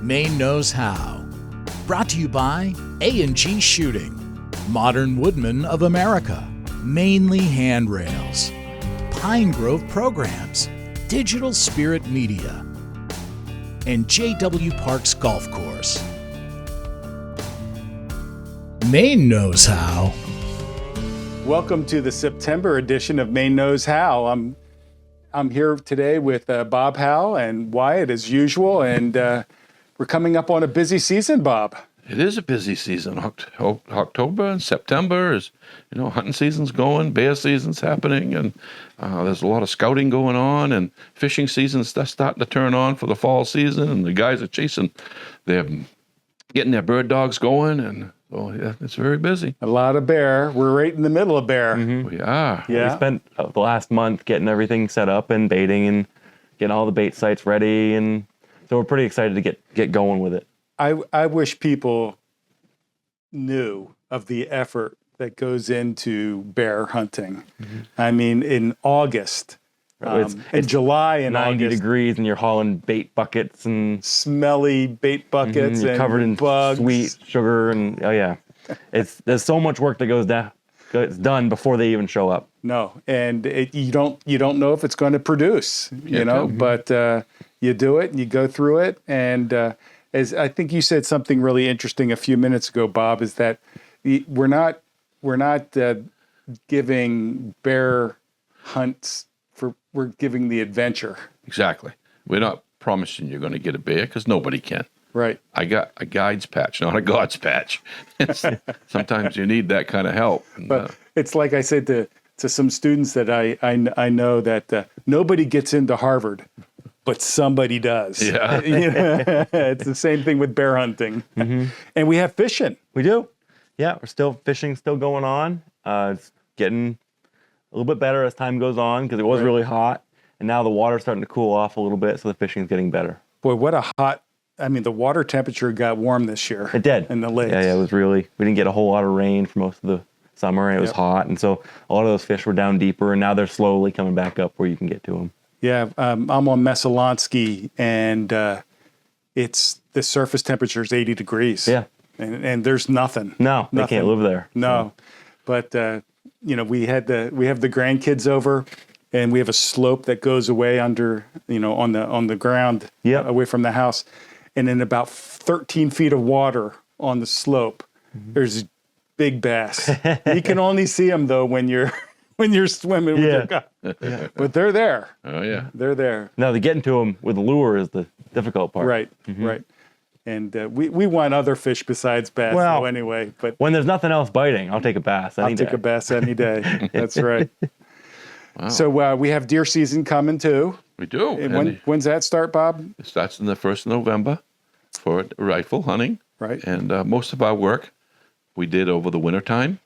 Maine Knows How. Brought to you by A&G Shooting, Modern Woodmen of America, Mainly Handrails, Pine Grove Programs, Digital Spirit Media, and J.W. Parks Golf Course. Maine Knows How. Welcome to the September edition of Maine Knows How. I'm here today with Bob Howe and Wyatt as usual, and we're coming up on a busy season, Bob. It is a busy season. October and September is, hunting season's going, bear season's happening, and there's a lot of scouting going on, and fishing season's starting to turn on for the fall season, and the guys are they're getting their bird dogs going, and so yeah, it's very busy. A lot of bear. We're right in the middle of bear. Mm-hmm. We are. Yeah. We spent the last month getting everything set up and baiting and getting all the bait sites ready, and so we're pretty excited to get going with it. I wish people knew of the effort that goes into bear hunting. Mm-hmm. I mean, in August, in July and 90 August, degrees, and you're hauling bait buckets and smelly bait buckets, you're and covered in bugs, sweet sugar, and there's so much work that goes down. It's done before they even show up. No, and you don't know if it's going to produce, but you do it and you go through it. And as I think you said something really interesting a few minutes ago, Bob, is that we're not giving bear hunts we're giving the adventure. Exactly. We're not promising you're going to get a bear because nobody can. Right. I got a guide's patch, not a God's patch. Sometimes you need that kind of help. But it's like I said to some students that I know that nobody gets into Harvard, but somebody does. Yeah. It's the same thing with bear hunting. Mm-hmm. And we have fishing. We do. Yeah, we're still fishing, still going on. It's getting a little bit better as time goes on because it was really hot, and now the water's starting to cool off a little bit, so the fishing's getting better. Boy, the water temperature got warm this year. It did. In the lakes. Yeah, it was we didn't get a whole lot of rain for most of the summer, and it was hot, and so a lot of those fish were down deeper, and now they're slowly coming back up where you can get to them. Yeah, I'm on Messalonsky, and it's the surface temperature is 80 degrees. Yeah. And there's nothing. No, they can't live there. No, but we have the grandkids over, and we have a slope that goes away under on the ground away from the house, and in about 13 feet of water on the slope, there's big bass. You can only see them though when you're swimming with your guy. But they're there. Oh yeah, they're there. No, the getting to them with the lure is the difficult part. Right, right. And we want other fish besides bass, though, anyway. But when there's nothing else biting, I'll take a bass any day. I'll take a bass any day. That's right. Wow. So we have deer season coming too. We do. And when's that start, Bob? It starts in the 1st of November for rifle hunting. Right. And most of our work we did over the wintertime.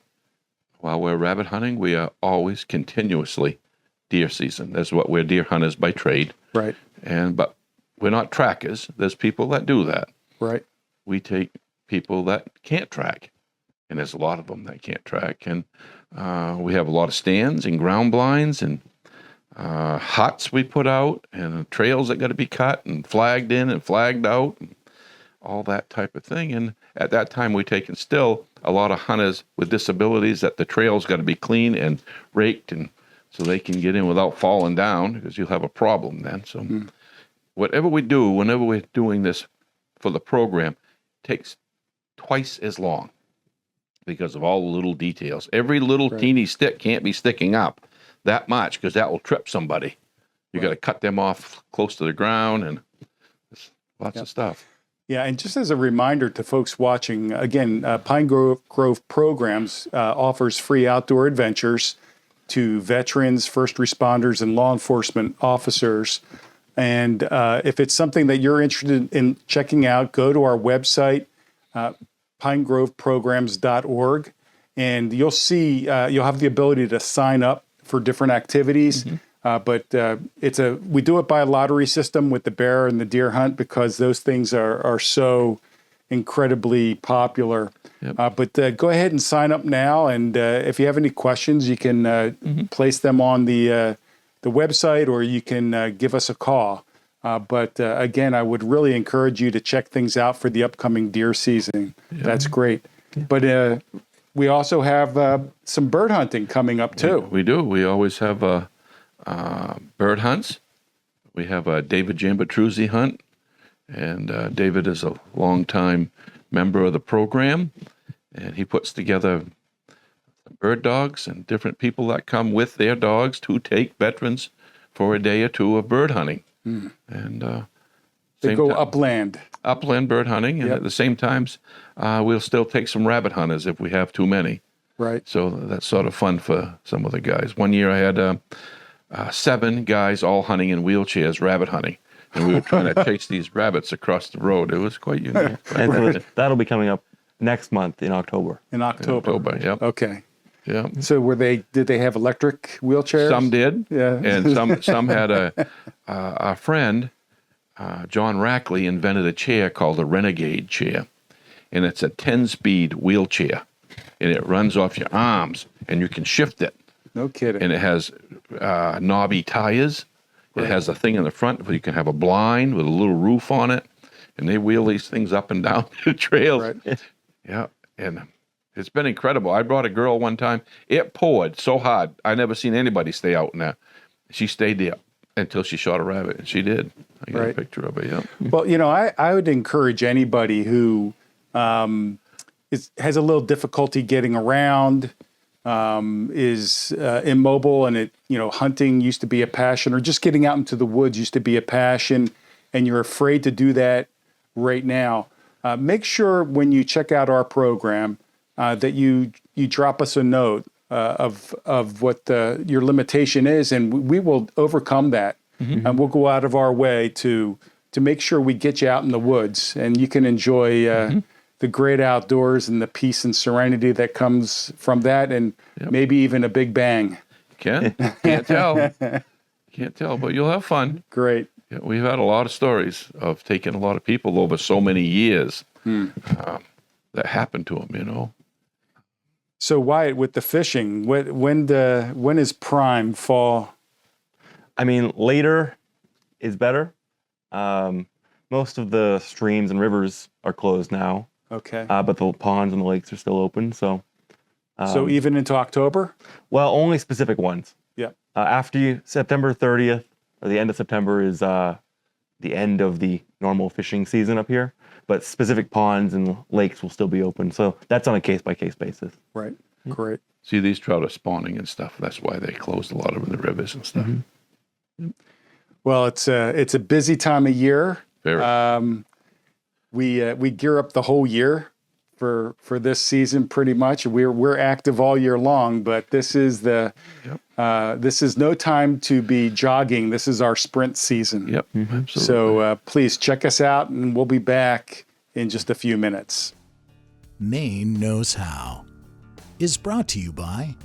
While we're rabbit hunting, we are always continuously deer season. That's what we're deer hunters by trade. Right. But we're not trackers. There's people that do that. Right. We take people that can't track, and there's a lot of them that can't track. And we have a lot of stands and ground blinds and huts we put out, and trails that got to be cut and flagged in and flagged out, and all that type of thing. And at that time, we take still a lot of hunters with disabilities that the trails got to be clean and raked, and so they can get in without falling down, because you'll have a problem then. So whatever we do, whenever we're doing this for the program, takes twice as long because of all the little details. Every little teeny stick can't be sticking up that much, because that will trip somebody. You got to cut them off close to the ground, and lots of stuff. Yeah, and just as a reminder to folks watching, again, Pine Grove Programs offers free outdoor adventures to veterans, first responders, and law enforcement officers. And if it's something that you're interested in checking out, go to our website, pinegroveprograms.org, and you'll see you'll have the ability to sign up for different activities. But we do it by a lottery system with the bear and the deer hunt, because those things are so incredibly popular. Yep. But go ahead and sign up now, and if you have any questions, you can place them on the website, or you can give us a call. But again, I would really encourage you to check things out for the upcoming deer season. Yeah. That's great. Yeah. But we also have some bird hunting coming up too. We do. We always have bird hunts. We have a David Jambatruzzi hunt, and David is a longtime member of the program, and he puts together bird dogs and different people that come with their dogs to take veterans for a day or two of bird hunting. And they go upland bird hunting, and at the same times we'll still take some rabbit hunters if we have too many. Right. So that's sort of fun for some of the guys. One year I had 7 guys all hunting in wheelchairs, rabbit hunting, and we were trying to chase these rabbits across the road. It was quite unique. And so that'll be coming up next month in October. In October, yep. Okay. Yeah. So did they have electric wheelchairs? Some did. Yeah. And some had a friend, John Rackley, invented a chair called a Renegade chair, and it's a 10-speed wheelchair, and it runs off your arms, and you can shift it. No kidding. And it has knobby tires. It has a thing in the front where you can have a blind with a little roof on it, and they wheel these things up and down the trails. Right. Yeah, and it's been incredible. I brought a girl one time. It poured so hard. I never seen anybody stay out in that. She stayed there until she shot a rabbit, and she did. I got a picture of it, yeah. Well, I would encourage anybody who has a little difficulty getting around, is immobile, and hunting used to be a passion, or just getting out into the woods used to be a passion, and you're afraid to do that right now. Make sure when you check out our program that you drop us a note of what your limitation is, and we will overcome that. Mm-hmm. And we'll go out of our way to make sure we get you out in the woods, and you can enjoy the great outdoors and the peace and serenity that comes from that, and maybe even a big bang. Can't tell, but you'll have fun. Great. Yeah, we've had a lot of stories of taking a lot of people over so many years that happened to them, So Wyatt, with the fishing, when is prime fall? I mean, later is better. Most of the streams and rivers are closed now. Okay. But the ponds and the lakes are still open. So even into October? Well, only specific ones. Yeah. After September 30th, or the end of September, is the end of the normal fishing season up here. But specific ponds and lakes will still be open. So that's on a case-by-case basis. Right. Great. See, these trout are spawning and stuff. That's why they closed a lot of the rivers and stuff. Mm-hmm. Well, it's a busy time of year. Very. We gear up the whole year for this season pretty much. We're active all year long, but this is this is no time to be jogging. This is our sprint season. Yep, absolutely. So please check us out, and we'll be back in just a few minutes. Maine Knows How is brought to you by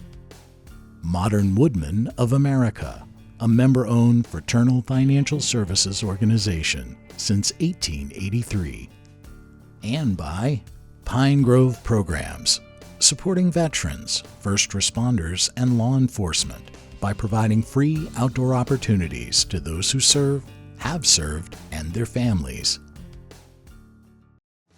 Modern Woodmen of America, a member-owned fraternal financial services organization since 1883, and by Pine Grove Programs, supporting veterans, first responders, and law enforcement by providing free outdoor opportunities to those who serve, have served, and their families.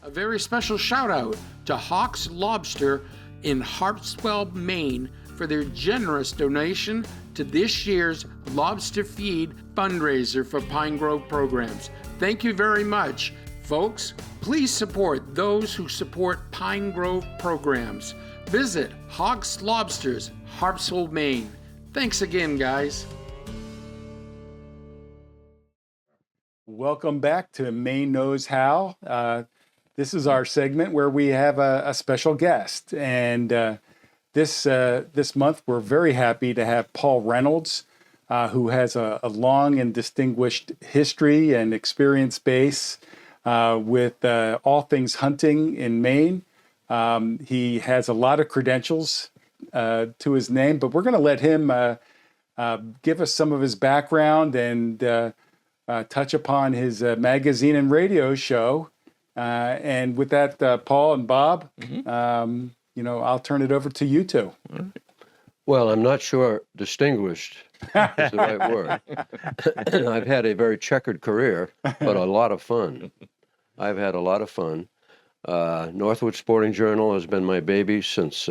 A very special shout out to Hawk's Lobster in Harpswell, Maine for their generous donation to this year's Lobster Feed fundraiser for Pine Grove Programs. Thank you very much. Folks, please support those who support Pine Grove Programs. Visit Hawk's Lobsters, Harpswell, Maine. Thanks again, guys. Welcome back to Maine Knows How. This is our segment where we have a special guest, and this month we're very happy to have Paul Reynolds, who has a long and distinguished history and experience base with all things hunting in Maine. He has a lot of credentials to his name, but we're going to let him give us some of his background and touch upon his magazine and radio show. And with that, Paul and Bob, I'll turn it over to you two. All right. Well, I'm not sure distinguished is the right word. I've had a very checkered career, but a lot of fun. I've had a lot of fun. Northwood Sporting Journal has been my baby since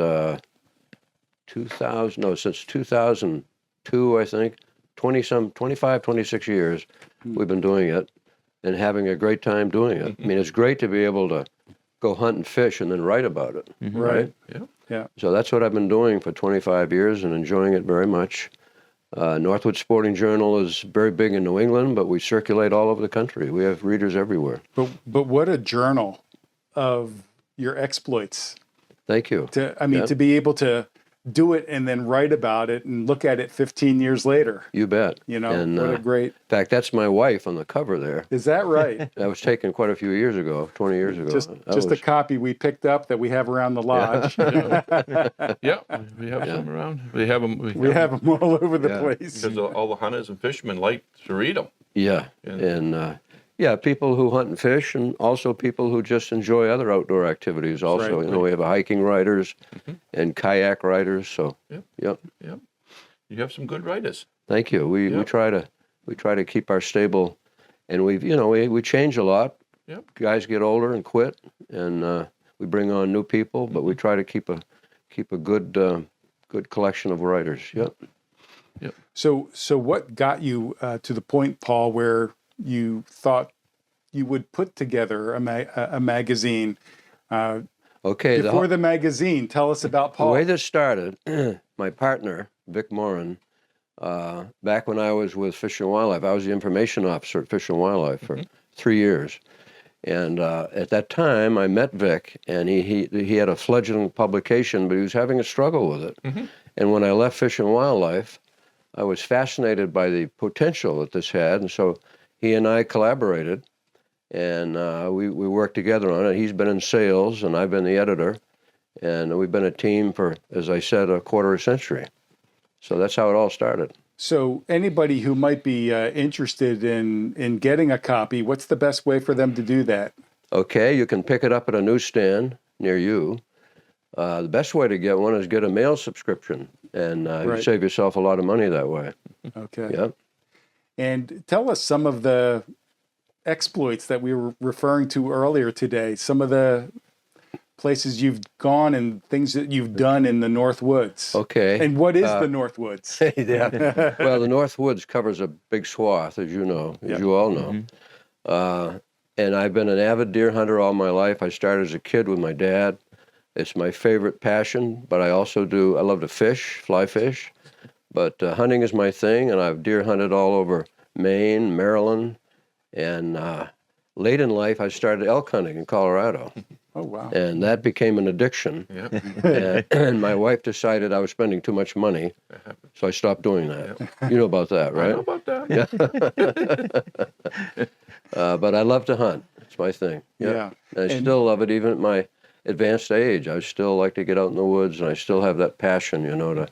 2002, I think. 25, 26 years we've been doing it and having a great time doing it. I mean, it's great to be able to go hunt and fish and then write about it, right? Yeah. So that's what I've been doing for 25 years and enjoying it very much. Northwood Sporting Journal is very big in New England, but we circulate all over the country. We have readers everywhere. But what a journal of your exploits. Thank you. To be able to do it and then write about it and look at it 15 years later. You bet. And, what a great... In fact, that's my wife on the cover there. Is that right? That was taken quite a few years ago, 20 years ago. Just a copy we picked up that we have around the lodge. Yeah, we have some around. We have them. We have them all over the place. Because all the hunters and fishermen like to read them. Yeah, and people who hunt and fish, and also people who just enjoy other outdoor activities. Also, Right. We have hiking writers and kayak writers. So, Yep. You have some good writers. thank you. We try to keep our stable, and we change a lot. Yep. Guys get older and quit, and we bring on new people, but we try to keep a good collection of writers. Yep. So what got you to the point, Paul, where you thought you would put together a magazine? Okay. Before the magazine, tell us about Paul. The way this started, my partner, Vic Moran, back when I was with Fish and Wildlife, I was the information officer at Fish and Wildlife for 3 years. And at that time, I met Vic, and he had a fledgling publication, but he was having a struggle with it. And when I left Fish and Wildlife, I was fascinated by the potential that this had, and so he and I collaborated, and we worked together on it. He's been in sales, and I've been the editor, and we've been a team for, as I said, a quarter century. So that's how it all started. So anybody who might be interested in getting a copy, what's the best way for them to do that? Okay, you can pick it up at a newsstand near you. The best way to get one is get a mail subscription, and you save yourself a lot of money that way. Okay. Yep. And tell us some of the exploits that we were referring to earlier today, some of the places you've gone and things that you've done in the North Woods. Okay. And what is the North Woods? Well, the North Woods covers a big swath, as you know, as you all know. And I've been an avid deer hunter all my life. I started as a kid with my dad. It's my favorite passion, but I love to fish, fly fish. But hunting is my thing, and I've deer hunted all over Maine, Maryland, and late in life I started elk hunting in Colorado. Oh, wow. And that became an addiction. And my wife decided I was spending too much money, so I stopped doing that. You know about that, right? I know about that. But I love to hunt. It's my thing. Yeah. And I still love it even at my advanced age. I still like to get out in the woods, and I still have that passion, to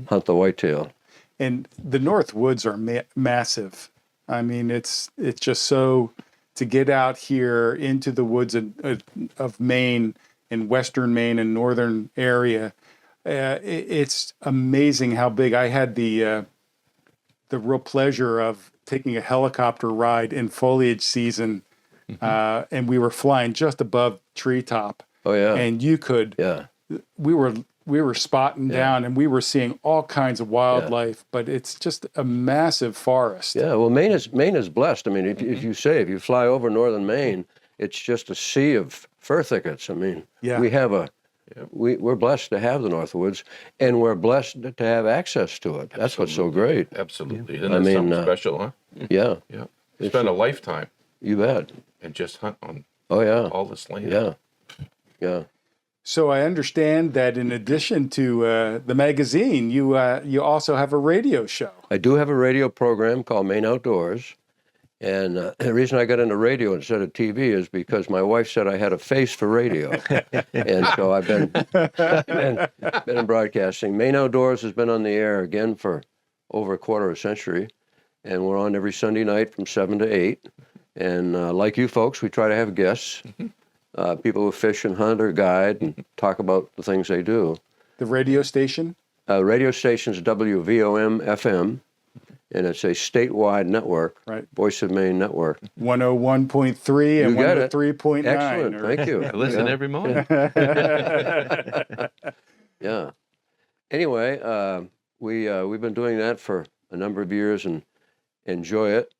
hunt the whitetail. And the North Woods are massive. I mean, it's just so, to get out here into the woods of Maine and western Maine and northern area, it's amazing how big. I had the real pleasure of taking a helicopter ride in foliage season, and we were flying just above treetop. Oh yeah. And you could. Yeah. We were spotting down, and we were seeing all kinds of wildlife, but it's just a massive forest. Yeah, well, Maine is blessed. I mean, if you fly over northern Maine, it's just a sea of fir thickets. I mean, we have we're blessed to have the North Woods, and we're blessed to have access to it. That's what's so great. Absolutely. Isn't that something special, huh? Yeah. Yeah. Spend a lifetime You bet. and just hunt on all this land. Yeah. So I understand that in addition to the magazine, you also have a radio show. I do have a radio program called Maine Outdoors, and the reason I got into radio instead of TV is because my wife said I had a face for radio, and so I've been in broadcasting. Maine Outdoors has been on the air again for over a quarter of a century, and we're on every Sunday night from 7 to 8. And like you folks, we try to have guests. People who fish and hunt or guide and talk about the things they do. The radio station? radio station's WVOM FM, and it's a statewide network, Right. Voice of Maine network. 101.3 and You got it. 103.9. Excellent, or- thank you. I listen every morning. Yeah. Anyway, we've been doing that for a number of years and enjoy it.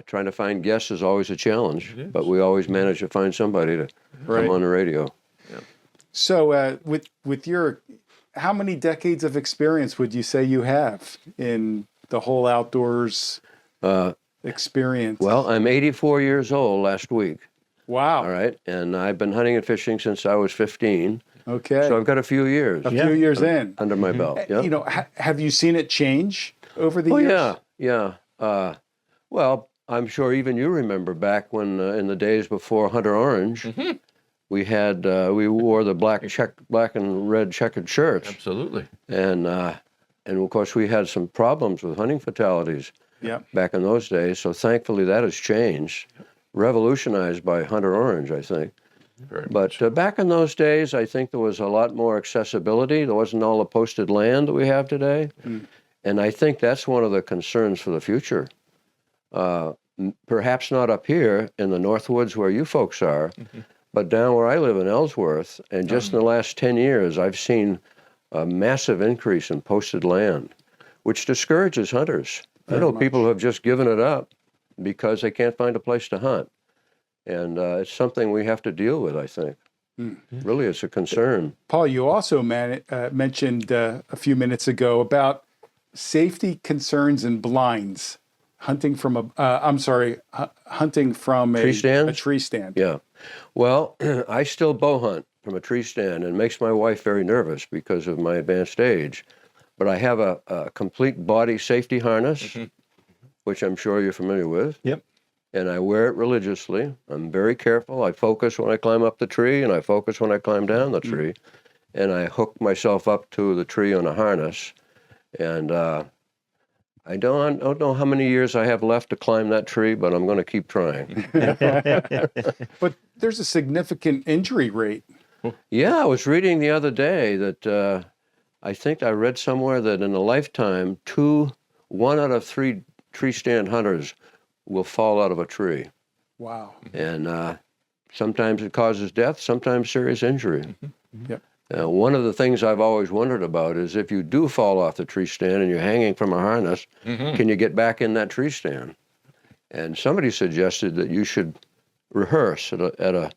Trying to find guests is always a challenge, but we always manage to find somebody to Right. come on the radio. So, with your, how many decades of experience would you say you have in the whole outdoors experience? Well, I'm 84 years old last week. Wow. All right, and I've been hunting and fishing since I was 15. Okay. So I've got a few years a few years in. under my belt. Yeah. You know, have you seen it change over the Oh years? yeah. Well, I'm sure even you remember back when in the days before Hunter Orange, we had we wore the black and red checkered shirts, Absolutely. and of course we had some problems with hunting fatalities Yep. back in those days. So thankfully that has changed, revolutionized by Hunter Orange, I think. Very But much. back in those days, I think there was a lot more accessibility. There wasn't all the posted land that we have today. And I think that's one of the concerns for the future. Perhaps not up here in the Northwoods where you folks are, but down where I live in Ellsworth. And just in the last 10 years, I've seen a massive increase in posted land, which discourages hunters. I know people who have just given it up because they can't find a place to hunt. And it's something we have to deal with, I think. Really, it's a concern. Paul, you also mentioned a few minutes ago about safety concerns and blinds, hunting from hunting from Tree stand? a tree stand. Yeah. Well, I still bow hunt from a tree stand, and it makes my wife very nervous because of my advanced age. But I have a complete body safety harness, which I'm sure you're familiar with. Yep. And I wear it religiously. I'm very careful. I focus when I climb up the tree, and I focus when I climb down the tree. And I hook myself up to the tree on a harness. And I don't know how many years I have left to climb that tree, but I'm going to keep trying. But there's a significant injury rate. Yeah, I was reading the other day that I think I read somewhere that in a lifetime, 1 out of 3 tree stand hunters will fall out of a tree. Wow. And sometimes it causes death, sometimes serious injury. Yep. One of the things I've always wondered about is if you do fall off the tree stand and you're hanging from a harness, can you get back in that tree stand? And somebody suggested that you should rehearse at a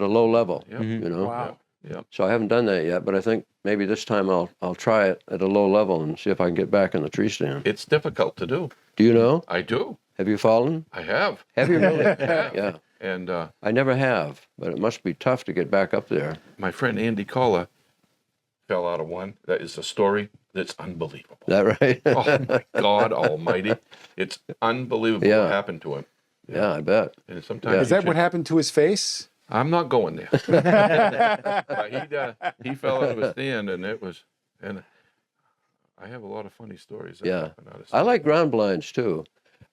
low level, you know. Wow. Yep. So I haven't done that yet, but I think maybe this time I'll try it at a low level and see if I can get back in the tree stand. It's difficult to do. Do you know? I do. Have you fallen? I have. Have you really? have. Yeah. And I never have, but it must be tough to get back up there. my friend Andy Colla fell out of one. That is a story that's unbelievable. Is that right? Oh my God Almighty! It's unbelievable Yeah. what happened to him. Yeah, I bet. And sometimes Is that what happened to his face? I'm not going there. He fell out of a stand, and it was. And I have a lot of funny stories. That Yeah. happened out of I like ground blinds too.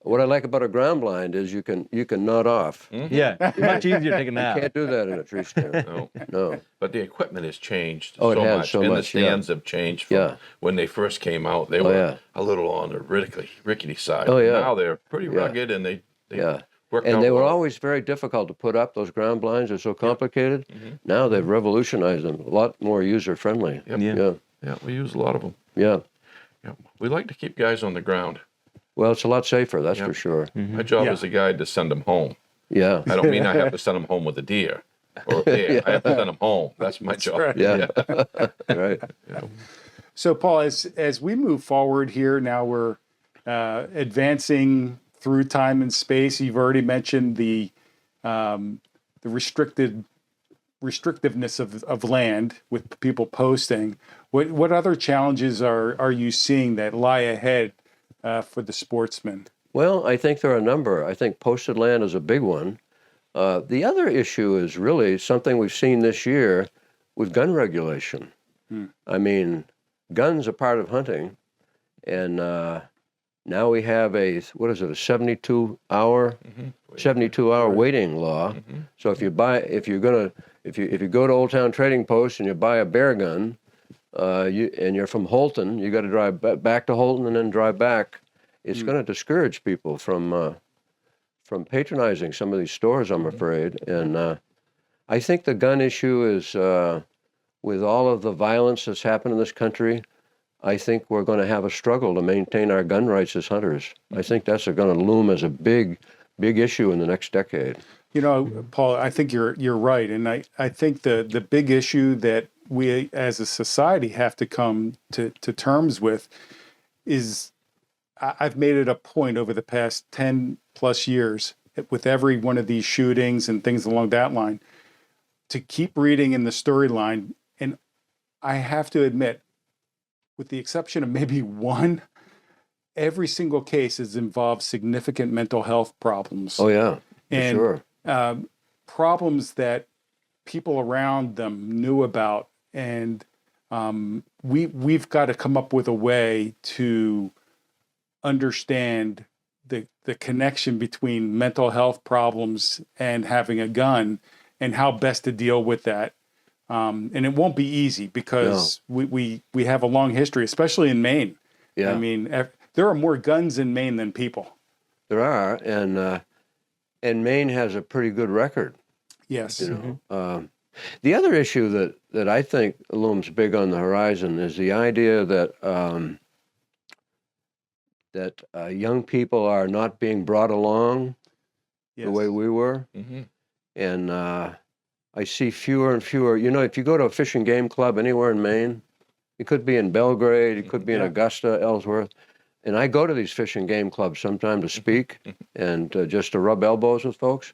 What I like about a ground blind is you can nod off. Yeah, it's much easier to take a nap. Can't do that in a tree stand. No, No. but the equipment has changed Oh, it so has much, so and the much, yeah. stands have changed from Yeah. when they first came out. They were yeah. a little on the rickety side. Oh, yeah. Now they're pretty Yeah. rugged, and they Yeah. work And out they were well. always very difficult to put up. Those ground blinds are so complicated. Now they've revolutionized them. A lot more user friendly. Yep. Yeah. Yeah. Yeah, we use a lot of them. Yeah. Yeah. We like to keep guys on the ground. Well, it's a lot safer, that's Yep. for sure. My job Yeah. as a guide to send them home. Yeah. I don't mean I have to send them home with a deer or a bear. I have to send them home. That's my job. right. Yeah. Right. So, Paul, as we move forward here, now we're advancing through time and space. You've already mentioned the restrictiveness of land with people posting. What other challenges are you seeing that lie ahead for the sportsman? Well, I think there are a number. I think posted land is a big one. The other issue is really something we've seen this year with gun regulation. I mean, guns are part of hunting, and now we have a 72-hour waiting law. So if you go to Old Town Trading Post and you buy a bear gun, and you're from Holton, you got to drive back to Holton and then drive back. It's going to discourage people from patronizing some of these stores, I'm afraid. And I think the gun issue is, with all of the violence that's happened in this country, I think we're going to have a struggle to maintain our gun rights as hunters. I think that's going to loom as a big issue in the next decade. You know, Paul, I think you're right, and I think the big issue that we as a society have to come to terms with is, I've made it a point over the past 10 plus years with every one of these shootings and things along that line to keep reading in the storyline. And I have to admit, with the exception of maybe one, every single case has involved significant mental health problems. Oh yeah, and sure. Problems that people around them knew about, and we've got to come up with a way to understand the connection between mental health problems and having a gun, and how best to deal with that. And it won't be easy because we have a long history, especially in Maine. Yeah. I mean, there are more guns in Maine than people. There are, and Maine has a pretty good record. Yes. You know, the other issue that I think looms big on the horizon is the idea that young people are not being brought along the way we were, and I see fewer and fewer. You know, if you go to a fish and game club anywhere in Maine, it could be in Belgrade, it could be in Augusta, Ellsworth, and I go to these fish and game clubs sometime to speak and just to rub elbows with folks.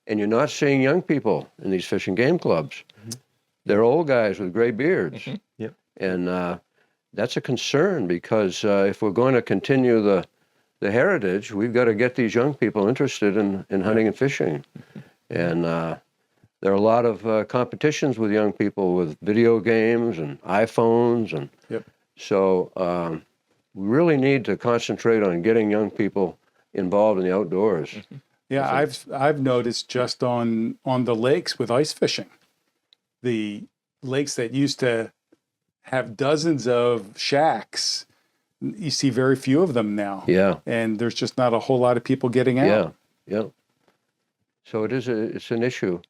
And you're not seeing young people in these fish and game clubs. They're old guys with gray beards. Yep. And that's a concern because if we're going to continue the heritage, we've got to get these young people interested in hunting and fishing. And there are a lot of competitions with young people with video games and iPhones. And so we really need to concentrate on getting young people involved in the outdoors. Yeah, I've noticed just on the lakes with ice fishing, the lakes that used to have dozens of shacks, you see very few of them now. Yeah. And there's just not a whole lot of people getting out. Yeah. So it's an issue.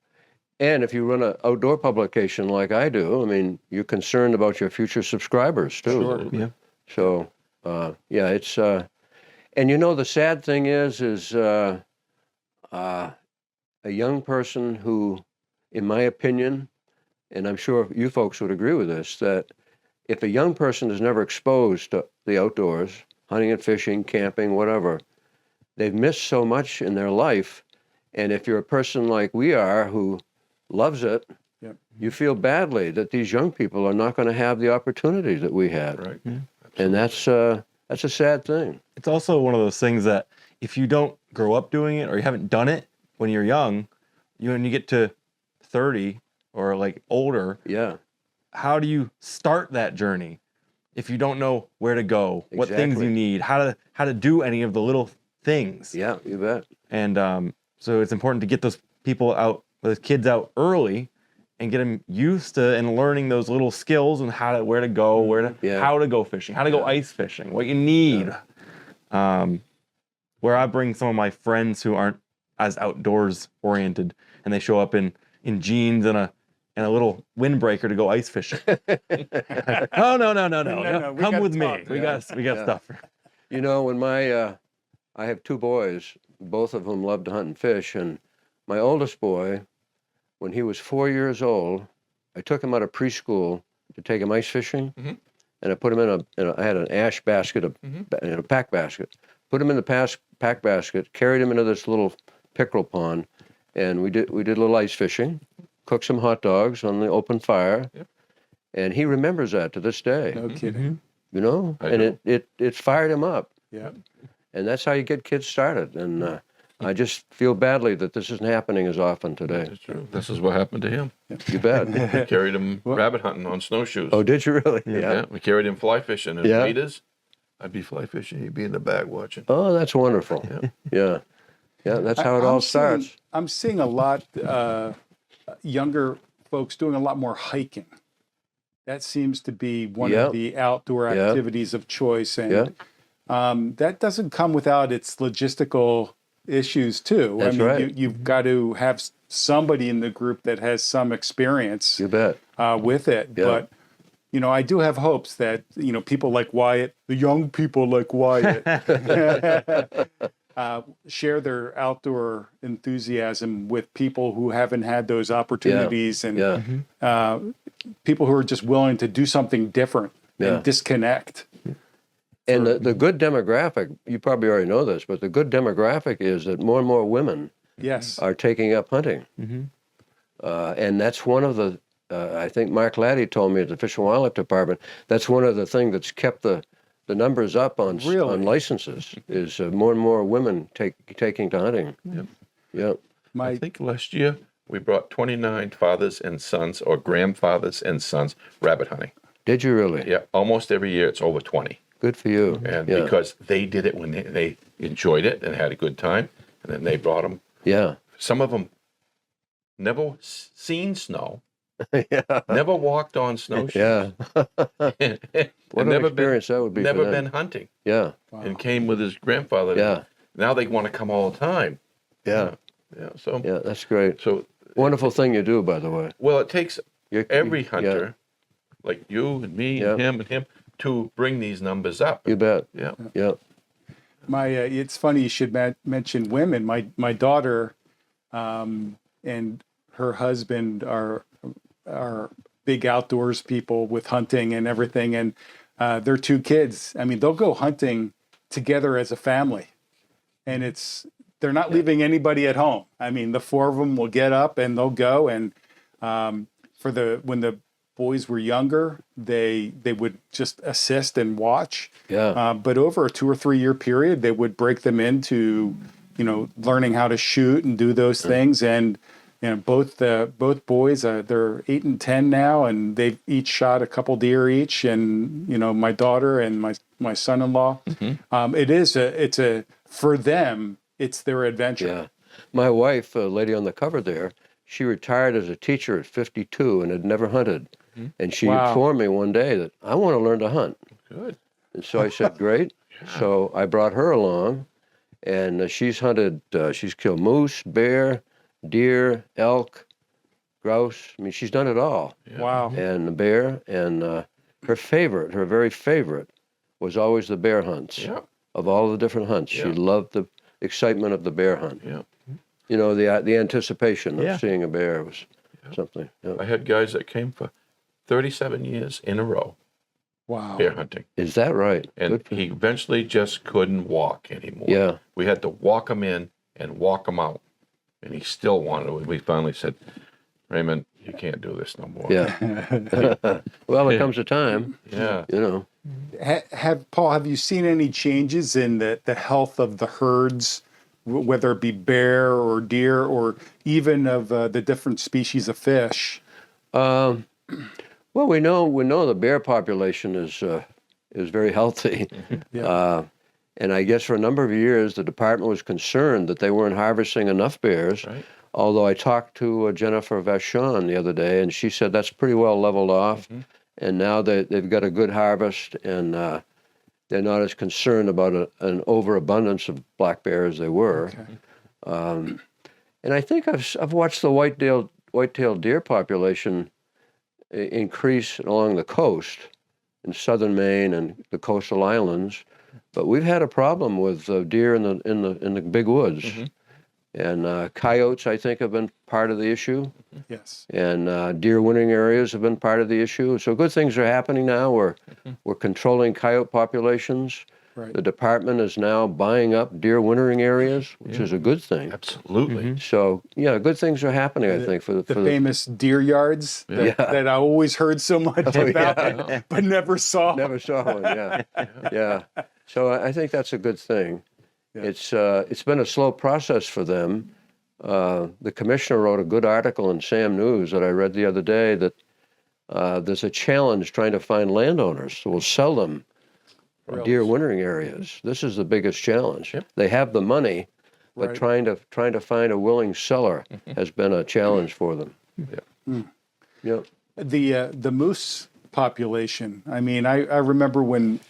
And if you run an outdoor publication like I do, I mean, you're concerned about your future subscribers too. Sure. Yeah. So, it's, and you know, the sad thing is a young person who, in my opinion, and I'm sure you folks would agree with this, that if a young person is never exposed to the outdoors, hunting and fishing, camping, whatever, they've missed so much in their life. And if you're a person like we are who loves it, you feel badly that these young people are not going to have the opportunity that we had. Right. Yeah. And that's a sad thing. It's also one of those things that if you don't grow up doing it or you haven't done it when you're young, when you get to 30 or like older, how do you start that journey if you don't know where to go, what things you need, how to do any of the little things? Yeah, you bet. And so it's important to get those people out, those kids out early, and get them used to and learning those little skills and where to go, how to go fishing, how to go ice fishing, what you need. Where I bring some of my friends who aren't as outdoors oriented, and they show up in jeans and a little windbreaker to go ice fishing. Oh no! Come with me. We got stuff. You know, when I have two boys, both of whom love to hunt and fish, and my oldest boy, when he was 4 years old, I took him out of preschool to take him ice fishing, and I put him I had an ash basket, a pack basket. Put him in the pack basket, carried him into this little pickerel pond, and we did a little ice fishing, cooked some hot dogs on the open fire, and he remembers that to this day. No kidding. You know, and it fired him up. Yeah. And that's how you get kids started. And I just feel badly that this isn't happening as often today. That's true. This is what happened to him. You bet. We carried him rabbit hunting on snowshoes. Oh, did you really? Yeah. We carried him fly fishing in Rita's. I'd be fly fishing. He'd be in the bag watching. Oh, that's wonderful. Yeah. That's how it all starts. I'm seeing a lot younger folks doing a lot more hiking. that seems to be one Yep. of the outdoor Yep. activities of choice. And Yeah. that doesn't come without its logistical issues too. That's I mean, right. you've got to have somebody in the group that has some experience You bet. with it. Yeah. But, I do have hopes that, people like Wyatt, the young people like Wyatt, share their outdoor enthusiasm with people who haven't had those opportunities and Yeah. people who are just willing to do something different Yeah. and disconnect. And the good demographic, you probably already know this, but the good demographic is that more and more women Yes. are taking up hunting. And that's one of the, I think Mark Laddie told me at the Fish and Wildlife Department, that's one of the things that's kept the numbers up on Really? on licenses, is more and more women taking to hunting. Yep. Yep. I think last year we brought 29 fathers and sons or grandfathers and sons rabbit hunting. Did you really? Yeah, almost every year it's over 20. Good for you. And yeah. because they did it when they enjoyed it and had a good time, and then they brought them. Yeah. Some of them never seen snow, Yeah. never walked on snowshoes. Yeah. and What an never experience that would be never for them. been hunting, Yeah. and came with his grandfather. Yeah. Now they want to come all the time. Yeah. Yeah. So Yeah. That's great. so Wonderful thing you do, by the way. well, it takes every Yeah. hunter, like you and me Yeah. and him, to bring these numbers up. You bet. Yeah. Yeah. It's funny you should mention women. My daughter and her husband are big outdoors people with hunting and everything, and their two kids. I mean, they'll go hunting together as a family, and they're not leaving anybody at home. I mean, the four of them will get up and they'll go. And when the boys were younger, they would just assist and watch. Yeah. But over a 2 or 3 year period, they would break them into, learning how to shoot and do those things. And both boys, they're 8 and 10 now, and they've each shot a couple deer each. And my daughter and my son-in-law, for them, it's their adventure. Yeah. My wife, a lady on the cover there, she retired as a teacher at 52 and had never hunted. And she Wow. informed me one day that I want to learn to hunt. Good. And so I said, great. So I brought her along, and she's hunted, she's killed moose, bear, deer, elk, grouse. I mean, she's done it all. Yeah. Wow. And the bear, and her very favorite, was always the bear hunts. Yeah. Of all the different hunts, she Yeah. loved the excitement of the bear hunt. Yeah. The anticipation of Yeah. seeing a bear was something. Yeah. I had guys that came for 37 years in a row Wow. bear hunting. Is that right? And Good for- he eventually just couldn't walk anymore. Yeah. We had to walk him in and walk him out. And he still wanted to. We finally said, Raymond, you can't do this no more. Yeah. Well, there comes a time, Yeah. Paul, have you seen any changes in the health of the herds, whether it be bear or deer, or even of the different species of fish? Well, we know the bear population is very healthy, and I guess for a number of years the department was concerned that they weren't harvesting enough bears. Right. Although I talked to Jennifer Vachon the other day, and she said that's pretty well leveled off, and now they've got a good harvest, and they're not as concerned about an overabundance of black bear as they were. Okay. And I think I've watched the white-tailed deer population increase along the coast in southern Maine and the coastal islands, but we've had a problem with deer in the big woods, and coyotes I think have been part of the issue, Yes. and deer wintering areas have been part of the issue. So good things are happening now. We're controlling coyote populations. Right. The department is now buying up deer wintering areas, which is a good thing. Absolutely. So yeah, good things are happening. I think for The the famous deer yards that I always heard so much about, but never saw. never saw one. Yeah, yeah. So I think that's a good thing. Yeah. It's been a slow process for them. The commissioner wrote a good article in Sam News that I read the other day that there's a challenge trying to find landowners who will sell them deer wintering areas. This is the biggest challenge. Yep. They have the money, but Right. trying to find a willing seller has been a challenge for them. Yeah. Yep. The moose population. I mean, I remember when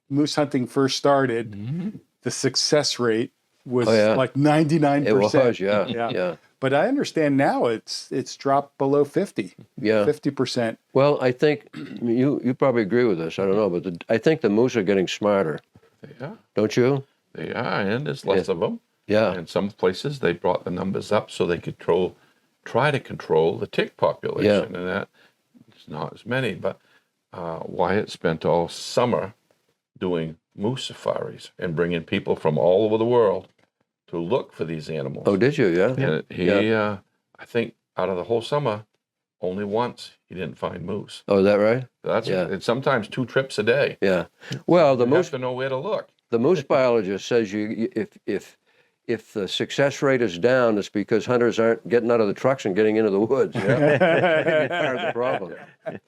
moose hunting first started, the success rate was like 99%. It was, yeah. But I understand now it's dropped below 50. Yeah. 50%. Well, I think you probably agree with this. I don't know, but I think the moose are getting smarter. Yeah, Don't you? they are, and there's less of them. Yeah. In some places, they brought the numbers up so they could try to control the tick population, and that it's not as many. But Wyatt spent all summer doing moose safaris and bringing people from all over the world to look for these animals. Oh, did you? Yeah. And he, I think, out of the whole summer, only once he didn't find moose. Oh, is that right? That's it's sometimes 2 trips a day. Yeah. Well, the You moose have to know where to look. the moose biologist says if the success rate is down, it's because hunters aren't getting out of the trucks and getting into the woods. That's part of the problem.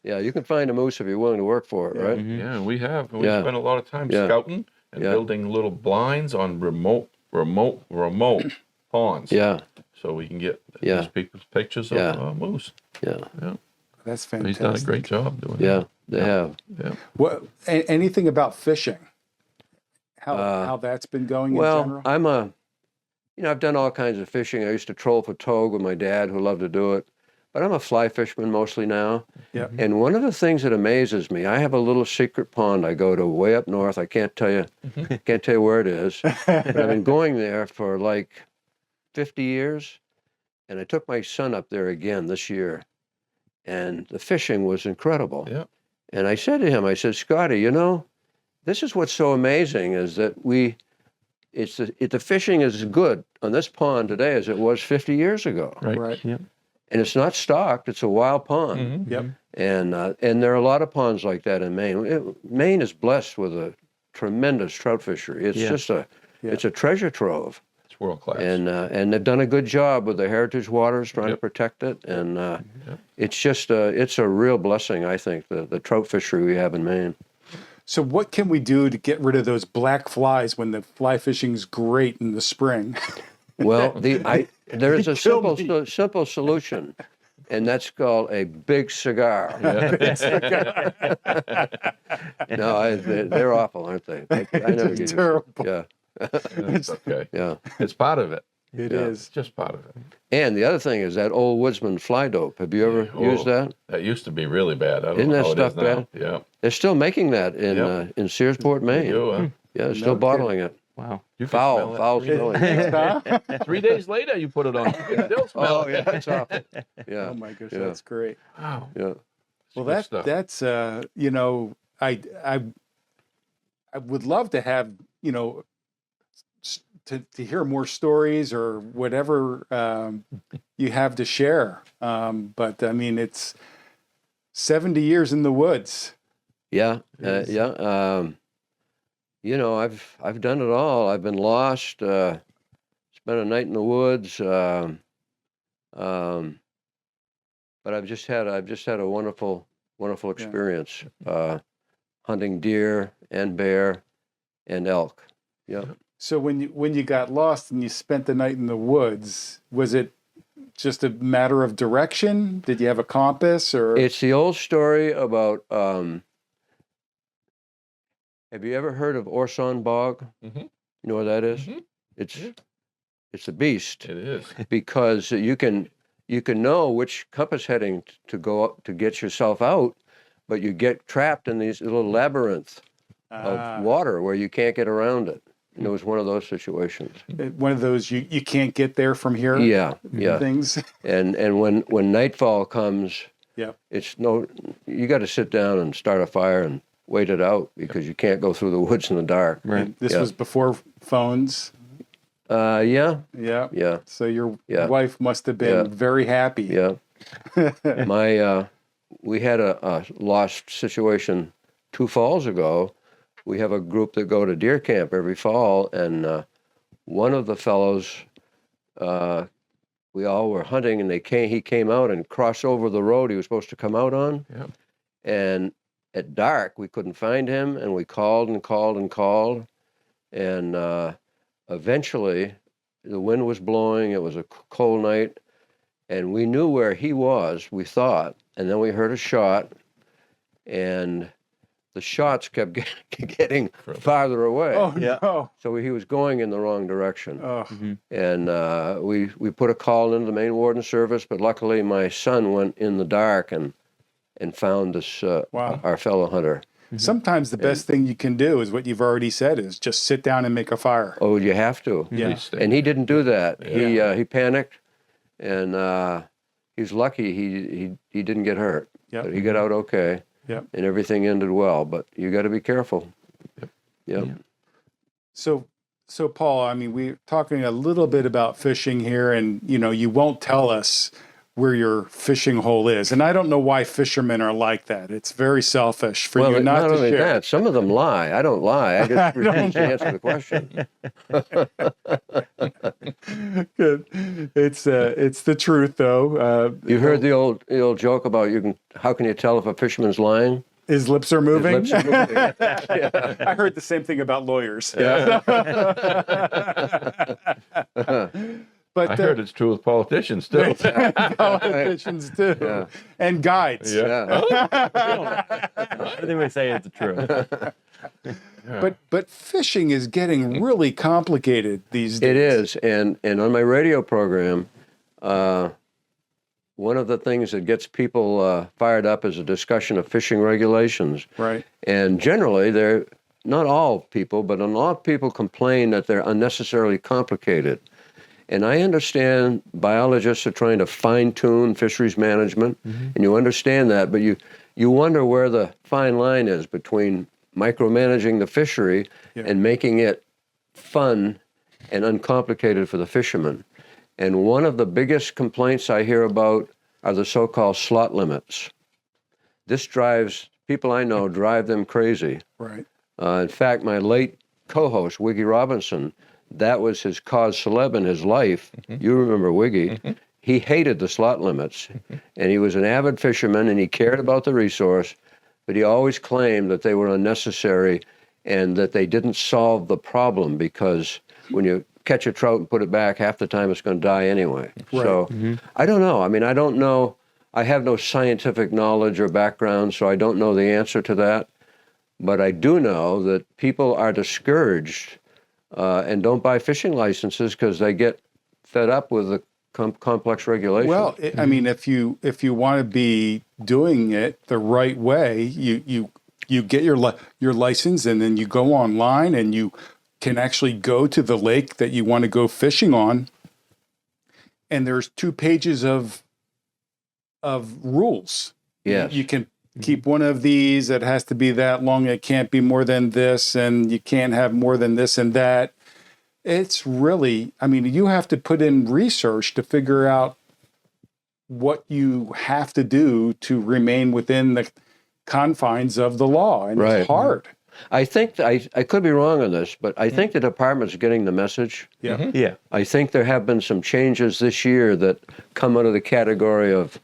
Yeah, you can find a moose if you're willing to work for it, right? Yeah, we have. We Yeah. spent a lot of time Yeah. scouting and Yeah. building little blinds on remote ponds. Yeah, So we can get Yeah. these people's pictures of Yeah. Moose. yeah, That's He's fantastic. done a great job doing yeah. that. They have. Yeah. What, anything about fishing? How that's been going in Well, general? I've done all kinds of fishing. I used to troll for togue with my dad, who loved to do it. But I'm a fly fisherman mostly now. Yeah. And one of the things that amazes me, I have a little secret pond I go to way up north. I can't tell you where it is. But I've been going there for like 50 years. And I took my son up there again this year. And the fishing was incredible. Yeah. And I said to him, I said, Scotty, this is what's so amazing is that the fishing is as good on this pond today as it was 50 years ago. Right. And it's not stocked; it's a wild pond. Mhm. Yep. And there are a lot of ponds like that in Maine. Maine is blessed with a tremendous trout fishery. It's just it's a treasure trove. It's world class. And they've done a good job with the heritage waters trying to protect it. And it's just it's a real blessing, I think, the trout fishery we have in Maine. So what can we do to get rid of those black flies when the fly fishing's great in the spring? Well, there is a simple solution, and that's called a big cigar. No, they're awful, aren't they? I never get used to Terrible. it. Yeah, It's okay. yeah. It's part of it. It Yeah. is. It's just part of it. And the other thing is that old woodsman fly dope. Have you ever used that? That used to be really bad. I don't Isn't know that how it is stuff now. bad? Yeah. They're still making that in Searsport, They Maine. do, Yeah, they're still bottling it. Wow. You can smell it. Foul smelling. Huh? 3 days later, you put it on. You can still smell Oh it. yeah, that's awful. Yeah, Oh my gosh, Yeah. that's great. Wow. yeah. Well, Good stuff. that's I would love to have to hear more stories or whatever you have to share. But I mean, it's 70 years in the woods. Yeah, Yes. yeah. I've done it all. I've been lost, spent a night in the woods, but I've just had a wonderful experience hunting deer and bear and elk. Yeah. So when you got lost and you spent the night in the woods, was it just a matter of direction? Did you have a compass or? It's the old story about. Have you ever heard of Orson Bog? Mhm. You know where that is? Mhm. It's a beast It is. because you can know which compass heading to go up to get yourself out, but you get trapped in these little labyrinth of water where you can't get around it. And it was one of those situations. One of those you can't get there from here. Yeah. Things. And when nightfall comes, Yep. you got to sit down and start a fire and wait it out because you can't go through the woods in the dark. And this Yeah. was before phones. Yeah. Yeah. So your Yeah. wife must have been Yeah. very happy. Yeah. We had a lost situation 2 falls ago. We have a group that go to deer camp every fall, and one of the fellows, we all were hunting, and he came out and crossed over the road he was supposed to come out on. Yep. And at dark, we couldn't find him, and we called and called and called, and eventually, the wind was blowing. It was a cold night, and we knew where he was. We thought, and then we heard a shot, and the shots kept getting farther away. Oh no. So he was going in the wrong direction. Oh. And we put a call into the Maine Warden Service, but luckily my son went in the dark and found this Wow. our fellow hunter. Sometimes the best thing you can do is what you've already said is just sit down and make a fire. Oh, you have to. Yeah. Please stay. And he didn't do that. He panicked, and he was lucky he didn't get hurt. Yep. But he got out okay. Yep. And everything ended well. But you got to be careful. Yep. So Paul, I mean, we're talking a little bit about fishing here, and you won't tell us where your fishing hole is, and I don't know why fishermen are like that. It's very selfish for you not to only share. that, some of them lie. I don't lie. I just refuse to answer the question. Good. It's the truth, though. You heard the old joke about how can you tell if a fisherman's lying? His lips are moving. His lips are moving. I heard the same thing about lawyers. Yeah. But I heard it's true with politicians too. politicians too, Yeah. and guides. Yeah. Everything we say is true. But fishing is getting really complicated these days. It is, and on my radio program, one of the things that gets people fired up is a discussion of fishing regulations. Right. And generally, they're not all people, but a lot of people complain that they're unnecessarily complicated. And I understand biologists are trying to fine-tune fisheries management, and you understand that, but you wonder where the fine line is between micromanaging the fishery and making it fun and uncomplicated for the fishermen. And one of the biggest complaints I hear about are the so-called slot limits. This drives, people I know drive them crazy. Right. In fact, my late co-host, Wiggy Robinson, that was his cause célèbre in his life. You remember Wiggy. He hated the slot limits, and he was an avid fisherman, and he cared about the resource, but he always claimed that they were unnecessary and that they didn't solve the problem, because when you catch a trout and put it back, half the time it's going to die anyway. Right. So I don't know. I mean, I don't know. I have no scientific knowledge or background, so I don't know the answer to that. But I do know that people are discouraged and don't buy fishing licenses because they get fed up with the complex regulations. Well, I mean, if you want to be doing it the right way, you get your license, and then you go online and you can actually go to the lake that you want to go fishing on, and there's 2 pages of rules. Yes. You can keep one of these. It has to be that long. It can't be more than this, and you can't have more than this and that. It's really, I mean, you have to put in research to figure out what you have to do to remain within the confines of the law, and Right. it's hard. I think I could be wrong on this, but I think the department's getting the message. Yeah. Yeah. I think there have been some changes this year that come out of the category of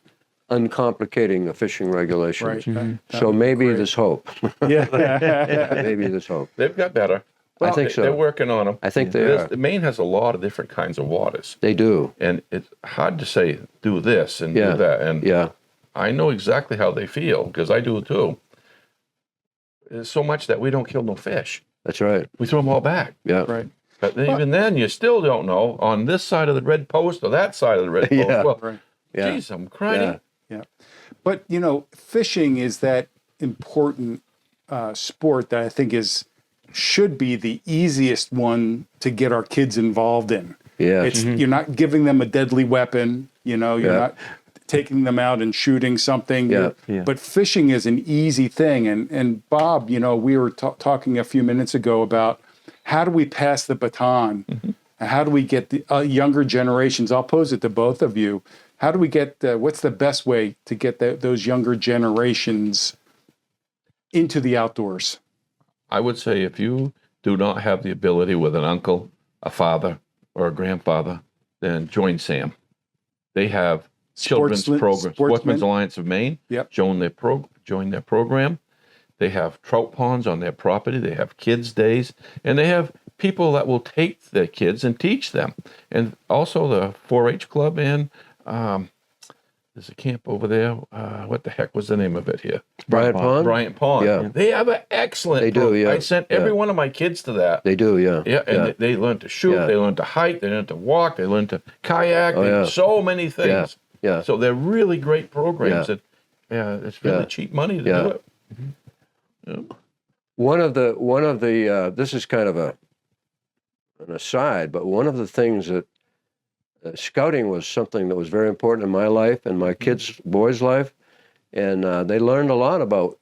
uncomplicating the fishing regulations. Right. So maybe there's hope. Yeah. Maybe there's hope. They've got better. I think so. They're working on them. I think they are. Maine has a lot of different kinds of waters, They do. and it's hard to say do this and Yeah. do that. And Yeah. I know exactly how they feel because I do too. There's so much that we don't kill no fish. That's right. We throw them all back. Yeah. Right. But even then, you still don't know on this side of the red post or that side of the red post. Yeah. Well, Right. Yeah. geez, I'm crying. Yeah. Yeah. But, fishing is that important sport that I think should be the easiest one to get our kids involved in. Yes. You're not giving them a deadly weapon, you're not taking them out and shooting something. Yeah. Yeah. But fishing is an easy thing. And Bob, we were talking a few minutes ago about how do we pass the baton? How do we get the younger generations? I'll pose it to both of you. How do we get, what's the best way to get those younger generations into the outdoors? I would say if you do not have the ability with an uncle, a father, or a grandfather, then join SAM. They have children's program, Sportsmen's Alliance of Maine. Yep. Join their program. They have trout ponds on their property. They have kids' days, and they have people that will take their kids and teach them. And also the 4-H club and there's a camp over there. What the heck was the name of it here? Bryant Pond? Bryant Pond. Yeah. They have an excellent. They do, yeah. I sent every one of my kids to that. They do, yeah. Yeah, and they learn to shoot. Yeah. They learn to hike. They learn to walk. They learn to kayak. Oh, yeah. So many things. Yeah. So they're really great programs. Yeah. And it's really cheap money to do it. Yeah. One of the this is kind of an aside, but one of the things that scouting was something that was very important in my life and my kids' boys' life, and they learned a lot about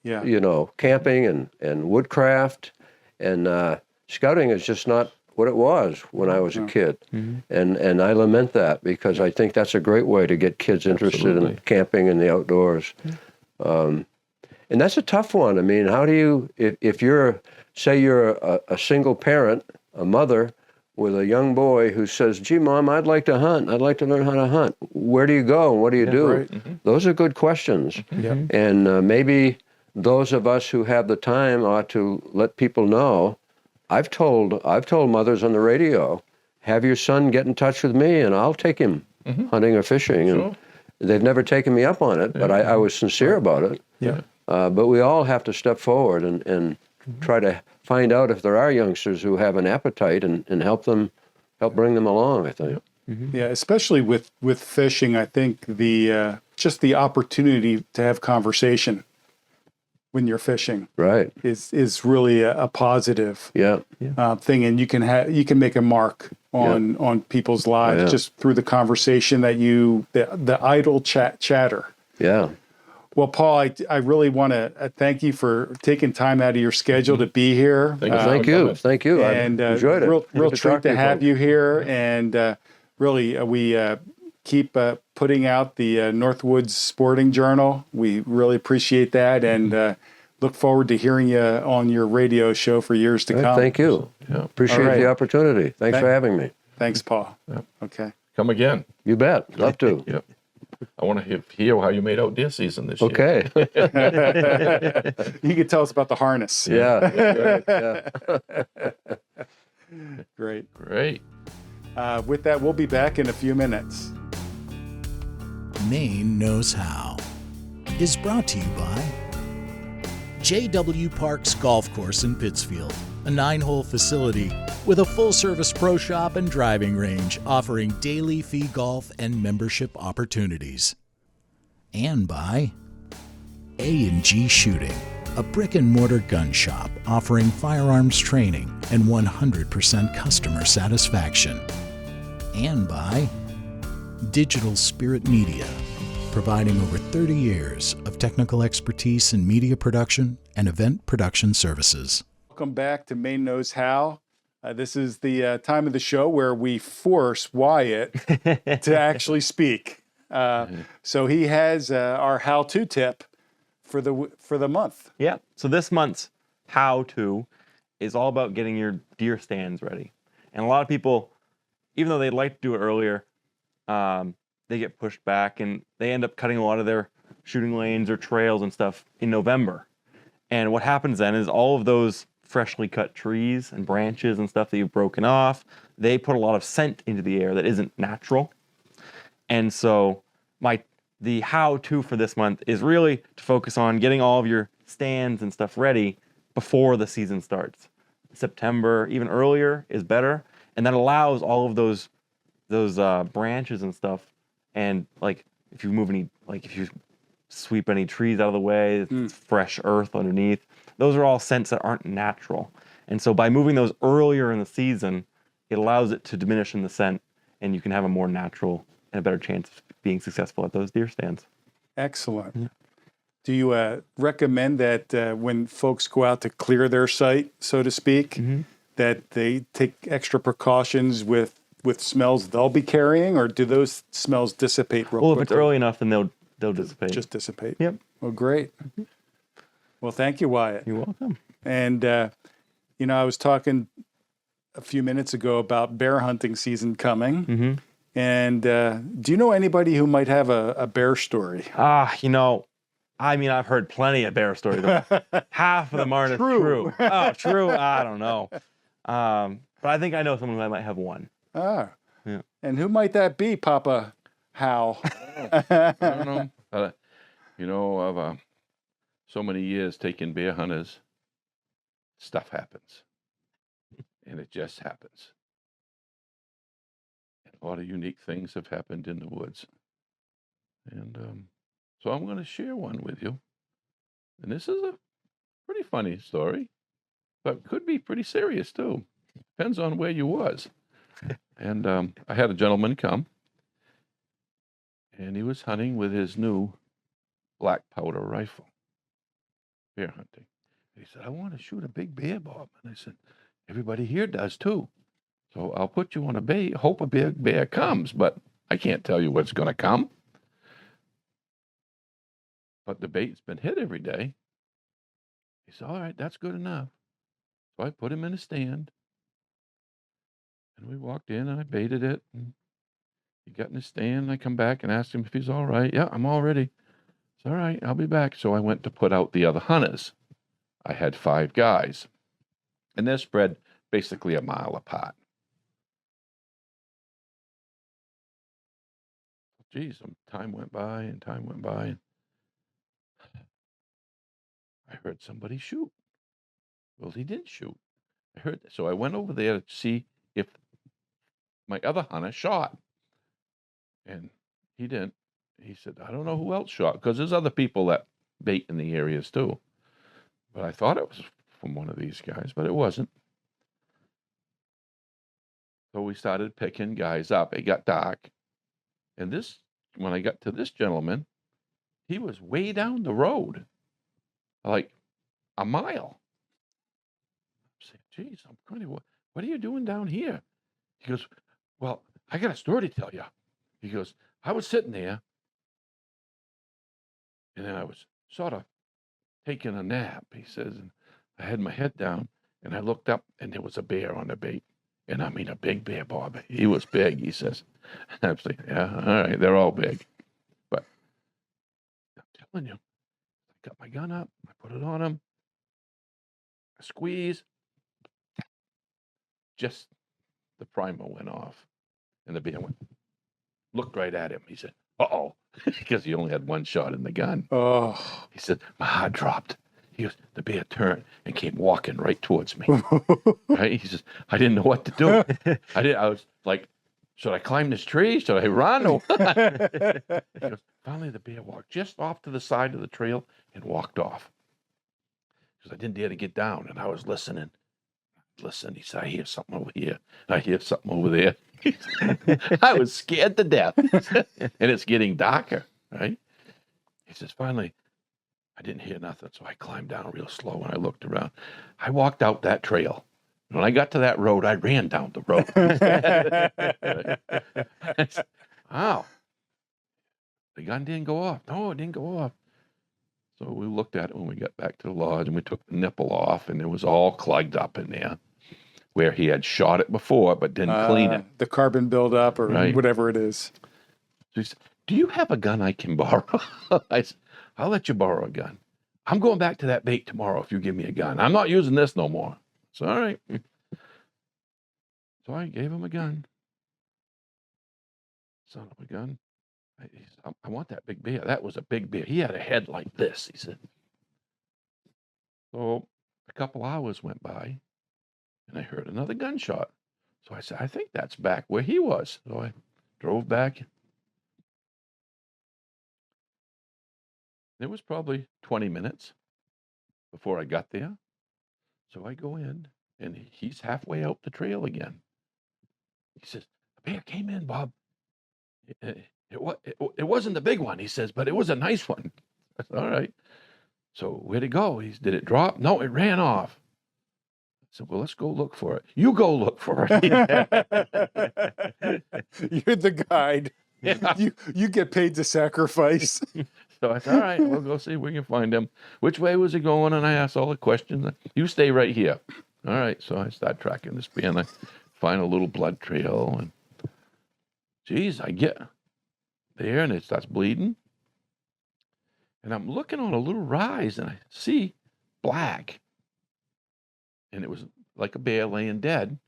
camping and woodcraft, and scouting is just not what it was when I was a kid, and I lament that because I think that's a great way to get kids interested in camping and the outdoors. And that's a tough one. I mean, how do you, if you're, say you're a single parent, a mother with a young boy who says, gee, Mom, I'd like to hunt. I'd like to learn how to hunt. Where do you go and what do you do? Right. Those are good questions. And maybe those of us who have the time ought to let people know. I've told mothers on the radio, have your son get in touch with me and I'll take him hunting or fishing. And they've never taken me up on it, but I was sincere about it. Yeah. But we all have to step forward and try to find out if there are youngsters who have an appetite and help bring them along, I think. Yeah, especially with fishing, I think just the opportunity to have conversation when you're fishing is really a positive thing, and you can make a mark on people's lives just through the conversation that the idle chatter. Yeah. Well, Paul, I really want to thank you for taking time out of your schedule to be here. Thank you. And I enjoyed it. Real treat to have you here. And really, we keep putting out the Northwoods Sporting Journal. We really appreciate that, and look forward to hearing you on your radio show for years to come. Thank you. Appreciate the opportunity. Thanks for having me. Thanks, Paul. Okay. Come again. You bet. Love to. Yep. I want to hear how you made out deer season this year. Okay. You can tell us about the harness. Yeah. Great. With that, we'll be back in a few minutes. Maine Knows How is brought to you by J.W. Parks Golf Course in Pittsfield, a 9-hole facility with a full-service pro shop and driving range offering daily fee golf and membership opportunities. And by A&G Shooting, a brick-and-mortar gun shop offering firearms training and 100% customer satisfaction. And by Digital Spirit Media, providing over 30 years of technical expertise in media production and event production services. Welcome back to Maine Knows How. This is the time of the show where we force Wyatt to actually speak. So he has our how-to tip for the month. Yeah. So this month's how-to is all about getting your deer stands ready. And a lot of people, even though they'd like to do it earlier, they get pushed back and they end up cutting a lot of their shooting lanes or trails and stuff in November. And what happens then is all of those freshly cut trees and branches and stuff that you've broken off, they put a lot of scent into the air that isn't natural. And so the how-to for this month is really to focus on getting all of your stands and stuff ready before the season starts. September, even earlier, is better. And that allows all of those branches and stuff, and like if you sweep any trees out of the way, it's fresh earth underneath. Those are all scents that aren't natural. And so by moving those earlier in the season, it allows it to diminish in the scent, and you can have a more natural and a better chance of being successful at those deer stands. Excellent. Yeah. Do you recommend that when folks go out to clear their site, so to speak, that they take extra precautions with smells they'll be carrying, or do those smells dissipate real quickly? Well, if it's early enough, then they'll dissipate. Just dissipate. Yep. Well, great. Well, thank you, Wyatt. You're welcome. And, I was talking a few minutes ago about bear hunting season coming. And do you know anybody who might have a bear story? I've heard plenty of bear stories. Half of them aren't true. Oh, true? I don't know. But I think I know someone who might have one. Ah. Yeah. And who might that be, Papa How? I don't know. I've so many years taking bear hunters, stuff happens, and it just happens. And a lot of unique things have happened in the woods, and so I'm going to share one with you. And this is a pretty funny story, but could be pretty serious too. Depends on where you was. And I had a gentleman come, and he was hunting with his new black powder rifle, bear hunting. He said, I want to shoot a big bear, Bob. And I said, everybody here does too. So I'll put you on a bait, hope a big bear comes, but I can't tell you what's going to come. But the bait's been hit every day. He said, all right, that's good enough. So I put him in a stand, and we walked in, and I baited it. And he got in the stand, and I come back and asked him if he's all right. Yeah, I'm all ready. It's all right, I'll be back. So I went to put out the other hunters. I had 5 guys, and they're spread basically a mile apart. Geez, time went by, and time went by, and I heard somebody shoot. Well, he didn't shoot. So I went over there to see if my other hunter shot, and he didn't. He said, I don't know who else shot, because there's other people that bait in the areas too. But I thought it was from one of these guys, but it wasn't. So we started picking guys up. It got dark. And when I got to this gentleman, he was way down the road, like a mile. I'm saying, geez, what are you doing down here? He goes, well, I got a story to tell you. He goes, I was sitting there, and then I was sort of taking a nap, he says, and I had my head down, and I looked up, and there was a bear on the bait. And I mean a big bear, Bob. He was big, he says. And I'm saying, yeah, all right, they're all big. But I'm telling you, I got my gun up, I put it on him, I squeeze, just the primer went off. And the bear looked right at him. He said, uh-oh, because he only had one shot in the gun. Oh. He said, my heart dropped. He goes, the bear turned and came walking right towards me. Right? He says, I didn't know what to do. I was like, should I climb this tree? Should I run? Or what? He goes, finally the bear walked just off to the side of the trail and walked off. Because I didn't dare to get down, and I was listening. Listen, he said, I hear something over here. I hear something over there. I was scared to death. And it's getting darker, right? He says, finally, I didn't hear nothing, so I climbed down real slow, and I looked around. I walked out that trail. When I got to that road, I ran down the road. I said, wow. The gun didn't go off. No, it didn't go off. So we looked at it when we got back to the lodge, and we took the nipple off, and it was all clogged up in there where he had shot it before but didn't clean it. The carbon buildup or Right. whatever it is. So he said, do you have a gun I can borrow? I said, I'll let you borrow a gun. I'm going back to that bait tomorrow if you give me a gun. I'm not using this no more. So, all right. So I gave him a gun. Son of a gun. He said, I want that big bear. That was a big bear. He had a head like this, he said. So a couple hours went by, and I heard another gunshot. So I said, I think that's back where he was. So I drove back. It was probably 20 minutes before I got there. So I go in, and he's halfway out the trail again. He says, the bear came in, Bob. It wasn't the big one, he says, but it was a nice one. I said, all right. So where'd it go? Did it drop? No, it ran off. I said, well, let's go look for it. You go look for it. You're the guide. Yeah. You get paid to sacrifice. So I said, all right, we'll go see if we can find him. Which way was he going? And I asked all the questions. You stay right here. All right. So I start tracking this bear, and I find a little blood trail. And geez, I get there, and it starts bleeding. And I'm looking on a little rise, and I see black. And it was like a bear laying dead.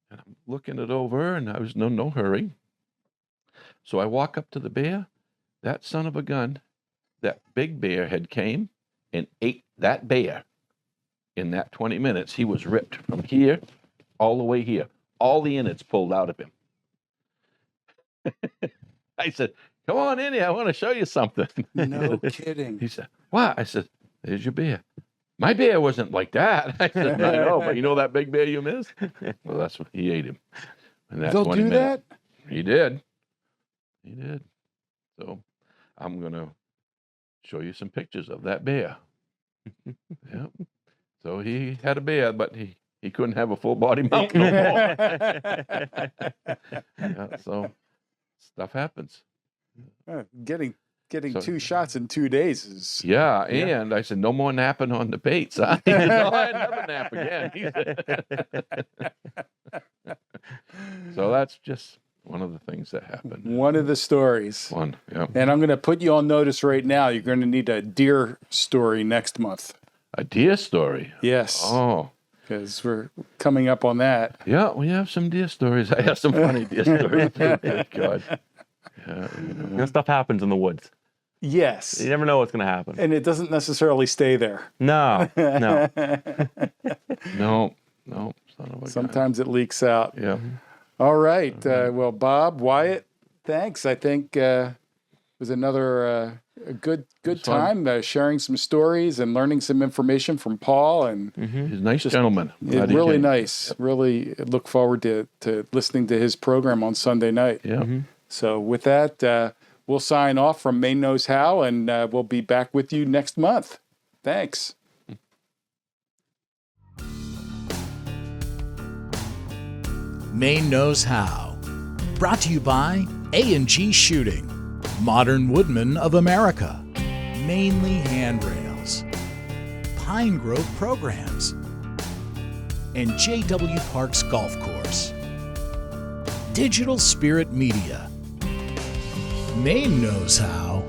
And I'm looking it over, and I was no hurry. So I walk up to the bear. That son of a gun, that big bear had came and ate that bear in that 20 minutes. He was ripped from here all the way here. All the innards pulled out of him. I said, come on in here. I want to show you something. No kidding. He said, what? I said, there's your bear. My bear wasn't like that. I said, I know, but you know that big bear you missed? Well, that's what he ate him. In that They'll 20 do minutes. that? He did. He did. So I'm going to show you some pictures of that bear. Yep. So he had a bear, but he couldn't have a full body mount no more. Yeah, so stuff happens. Getting So- 2 shots in 2 days is Yeah, and I said, no more napping on the baits. Huh? He said, no, I never nap again. He said. So that's just one of the things that happened. one of the stories. Yeah. And I'm going to put you on notice right now. You're going to need a deer story next month. A deer story. Yes. Oh, Because we're coming up on that. yeah, we have some deer stories. I have some funny deer stories too. Thank God. Yeah, you know. You know, stuff happens in the woods. Yes. You never know what's going to happen. And it doesn't necessarily stay there. No, no. No, son of a gun. Sometimes it leaks out. Yeah. All right. Well, Bob, Wyatt, thanks. I think it was another a good fun. time sharing some stories and learning some information from Paul. And He's a nice gentleman. Glad he really came. nice. Really look forward to listening to his program on Sunday night. Yeah. So with that, we'll sign off from Maine Knows How, and we'll be back with you next month. Thanks. Maine Knows How. Brought to you by A&G Shooting, Modern Woodmen of America, Mainly Handrails, Pine Grove Programs, and J.W. Parks Golf Course. Digital Spirit Media. Maine Knows How.